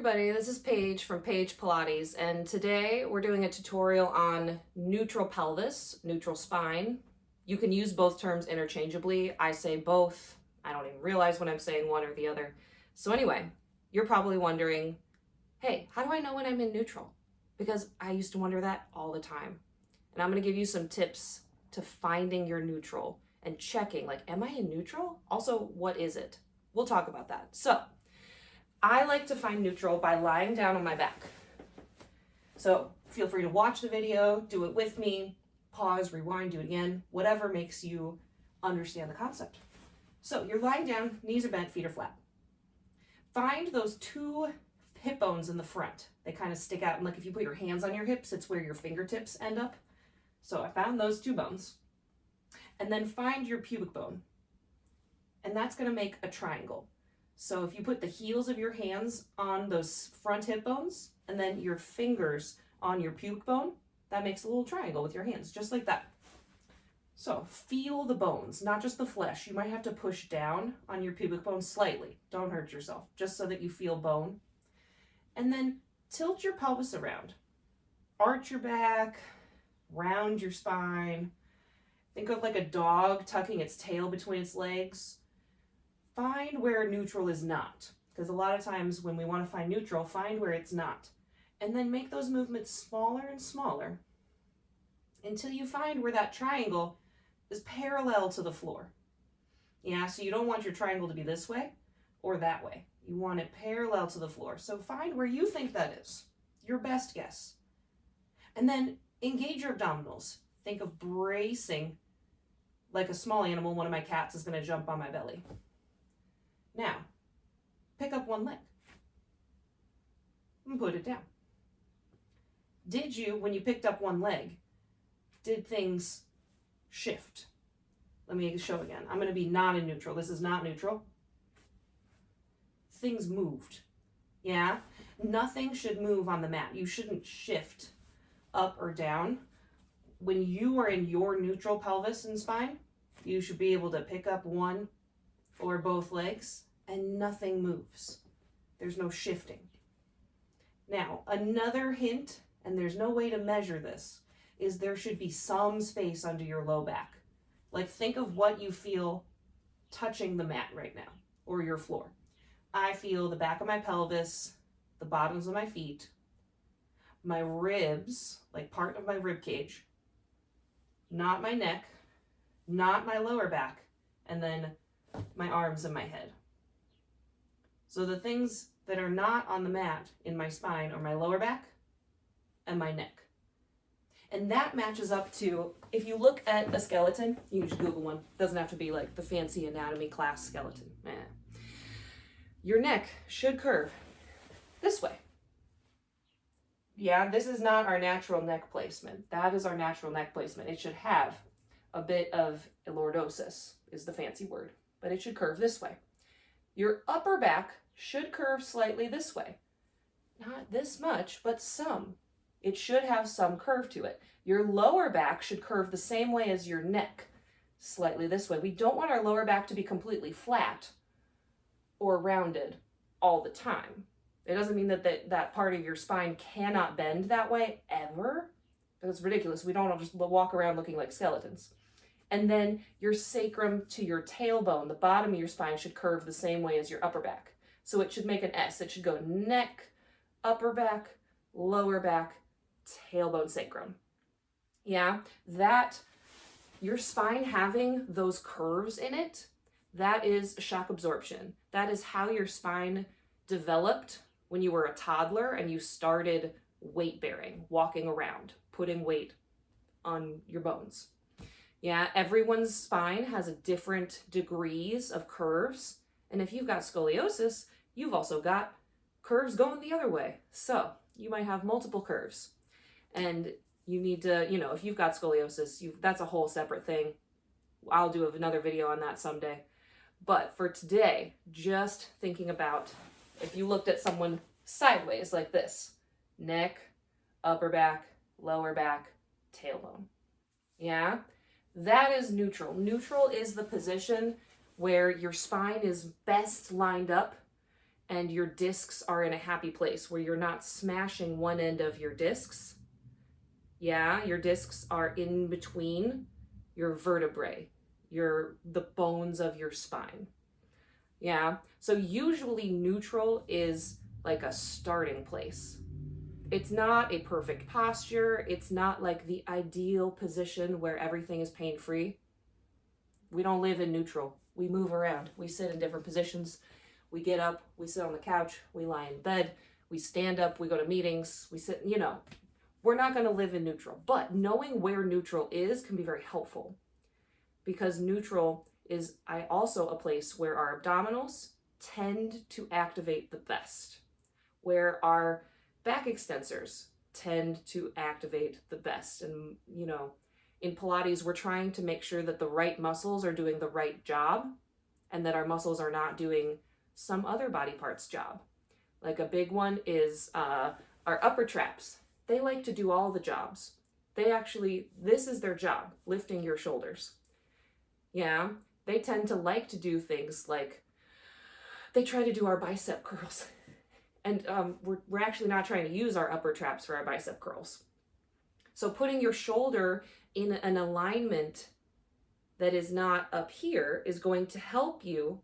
everybody, this is Paige from Paige Pilates, and today we're doing a tutorial on neutral pelvis, neutral spine. You can use both terms interchangeably. I say both. I don't even realize when I'm saying one or the other. So anyway, you're probably wondering, hey, how do I know when I'm in neutral? Because I used to wonder that all the time. And I'm going to give you some tips to finding your neutral and checking, like, am I in neutral? Also, what is it? We'll talk about that. So I like to find neutral by lying down on my back. So feel free to watch the video, do it with me, pause, rewind, do it again, whatever makes you understand the concept. So you're lying down, knees are bent, feet are flat. Find those two hip bones in the front. They kind of stick out, and like if you put your hands on your hips, it's where your fingertips end up. So I found those two bones. And then find your pubic bone. And that's going to make a triangle. So if you put the heels of your hands on those front hip bones and then your fingers on your pubic bone, that makes a little triangle with your hands, just like that. So feel the bones, not just the flesh. You might have to push down on your pubic bone slightly. Don't hurt yourself, just so that you feel bone. And then tilt your pelvis around. Arch your back, round your spine. Think of like a dog tucking its tail between its legs. Find where neutral is not, because a lot of times when we want to find neutral, find where it's not. And then make those movements smaller and smaller until you find where that triangle is parallel to the floor. Yeah, so you don't want your triangle to be this way or that way. You want it parallel to the floor. So find where you think that is, your best guess. And then engage your abdominals. Think of bracing like a small animal. One of my cats is going to jump on my belly. Now, pick up one leg and put it down. Did you, when you picked up one leg, did things shift? Let me show again. I'm going to be not in neutral. This is not neutral. Things moved. Yeah? Nothing should move on the mat. You shouldn't shift up or down. When you are in your neutral pelvis and spine, you should be able to pick up one or both legs and nothing moves. There's no shifting. Now, another hint, and there's no way to measure this, is there should be some space under your low back. Like think of what you feel touching the mat right now or your floor. I feel the back of my pelvis, the bottoms of my feet, my ribs, like part of my rib cage, not my neck, not my lower back, and then my arms and my head. So the things that are not on the mat in my spine are my lower back and my neck. And that matches up to, if you look at a skeleton, you can just Google one. Doesn't have to be like the fancy anatomy class skeleton. Your neck should curve this way. Yeah, this is not our natural neck placement. That is our natural neck placement. It should have a bit of lordosis, is the fancy word, but it should curve this way. Your upper back should curve slightly this way. Not this much, but some. It should have some curve to it. Your lower back should curve the same way as your neck, slightly this way. We don't want our lower back to be completely flat or rounded all the time. It doesn't mean that that part of your spine cannot bend that way ever. That's ridiculous. We don't all just walk around looking like skeletons. And then your sacrum to your tailbone, the bottom of your spine, should curve the same way as your upper back. So it should make an S. It should go neck, upper back, lower back, tailbone, sacrum. Yeah, that, your spine having those curves in it, that is shock absorption. That is how your spine developed when you were a toddler and you started weight bearing, walking around, putting weight on your bones. Yeah, everyone's spine has a different degrees of curves. And if you've got scoliosis, you've also got curves going the other way. So you might have multiple curves. And you need to, if you've got scoliosis, that's a whole separate thing. I'll do another video on that someday. But for today, just thinking about if you looked at someone sideways like this, neck, upper back, lower back, tailbone. Yeah? That is neutral. Neutral is the position where your spine is best lined up and your discs are in a happy place where you're not smashing one end of your discs. Yeah, your discs are in between your vertebrae, the bones of your spine. Yeah, so usually neutral is like a starting place. It's not a perfect posture. It's not like the ideal position where everything is pain-free. We don't live in neutral. We move around. We sit in different positions. We get up, we sit on the couch, we lie in bed, we stand up, we go to meetings, we sit, we're not going to live in neutral. But knowing where neutral is can be very helpful, because neutral is also a place where our abdominals tend to activate the best, where our back extensors tend to activate the best. And, in Pilates, we're trying to make sure that the right muscles are doing the right job and that our muscles are not doing some other body part's job. Like a big one is our upper traps. They like to do all the jobs. This is their job, lifting your shoulders. Yeah, they tend to like to do things like they try to do our bicep curls. And we're actually not trying to use our upper traps for our bicep curls. So putting your shoulder in an alignment that is not up here is going to help you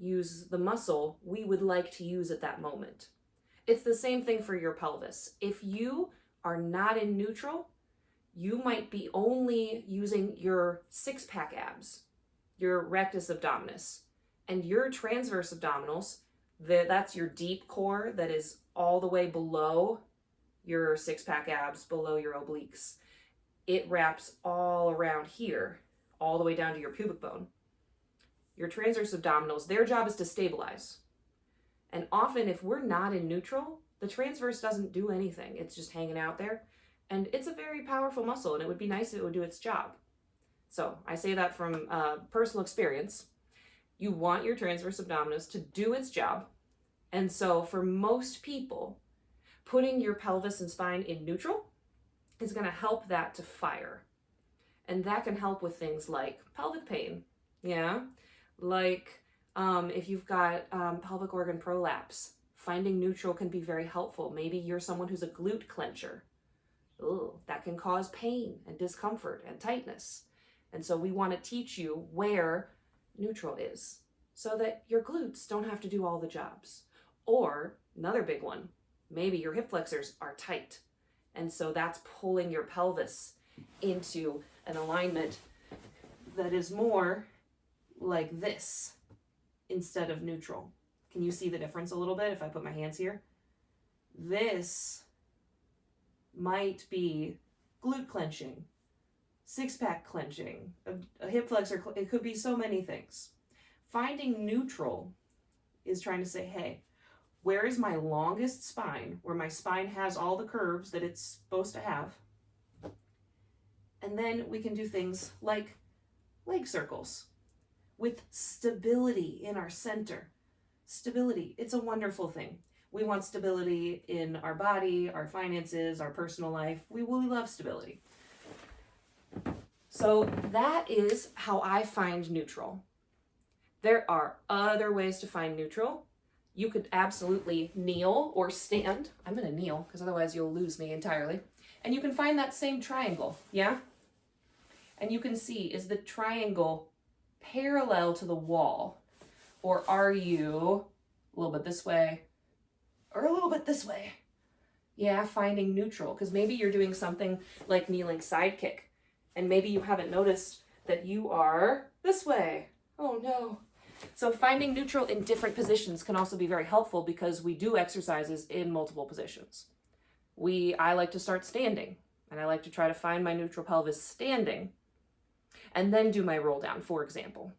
use the muscle we would like to use at that moment. It's the same thing for your pelvis. If you are not in neutral, you might be only using your six-pack abs, your rectus abdominis, and your transverse abdominals. That's your deep core that is all the way below your six-pack abs, below your obliques. It wraps all around here, all the way down to your pubic bone. Your transverse abdominals, their job is to stabilize. And often if we're not in neutral, the transverse doesn't do anything. It's just hanging out there. And it's a very powerful muscle, and it would be nice if it would do its job. So I say that from personal experience. You want your transverse abdominis to do its job. And so for most people, putting your pelvis and spine in neutral is going to help that to fire. And that can help with things like pelvic pain. Yeah. Like if you've got pelvic organ prolapse, finding neutral can be very helpful. Maybe you're someone who's a glute clencher. That can cause pain and discomfort and tightness. And so we want to teach you where neutral is so that your glutes don't have to do all the jobs. Or another big one, maybe your hip flexors are tight. And so that's pulling your pelvis into an alignment that is more like this instead of neutral. Can you see the difference a little bit if I put my hands here? This might be glute clenching, six-pack clenching, a hip flexor. It could be so many things. Finding neutral is trying to say, hey, where is my longest spine, where my spine has all the curves that it's supposed to have? And then we can do things like leg circles with stability in our center. Stability, it's a wonderful thing. We want stability in our body, our finances, our personal life. We really love stability. So that is how I find neutral. There are other ways to find neutral. You could absolutely kneel or stand. I'm going to kneel because otherwise you'll lose me entirely. And you can find that same triangle, yeah? And you can see, is the triangle parallel to the wall? Or are you a little bit this way or a little bit this way? Yeah, finding neutral, because maybe you're doing something like kneeling side kick, and maybe you haven't noticed that you are this way. Oh no. So finding neutral in different positions can also be very helpful because we do exercises in multiple positions. I like to start standing, and I like to try to find my neutral pelvis standing and then do my roll down, for example.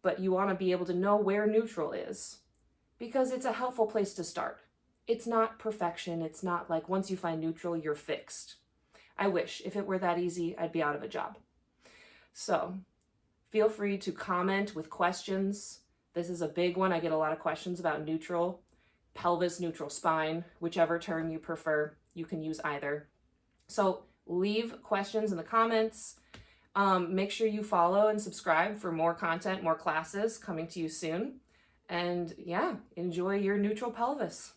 But you want to be able to know where neutral is because it's a helpful place to start. It's not perfection. It's not like once you find neutral, you're fixed. I wish if it were that easy, I'd be out of a job. So feel free to comment with questions. This is a big one. I get a lot of questions about neutral, pelvis, neutral spine, whichever term you prefer. You can use either. So leave questions in the comments. Make sure you follow and subscribe for more content, more classes coming to you soon. And yeah, enjoy your neutral pelvis.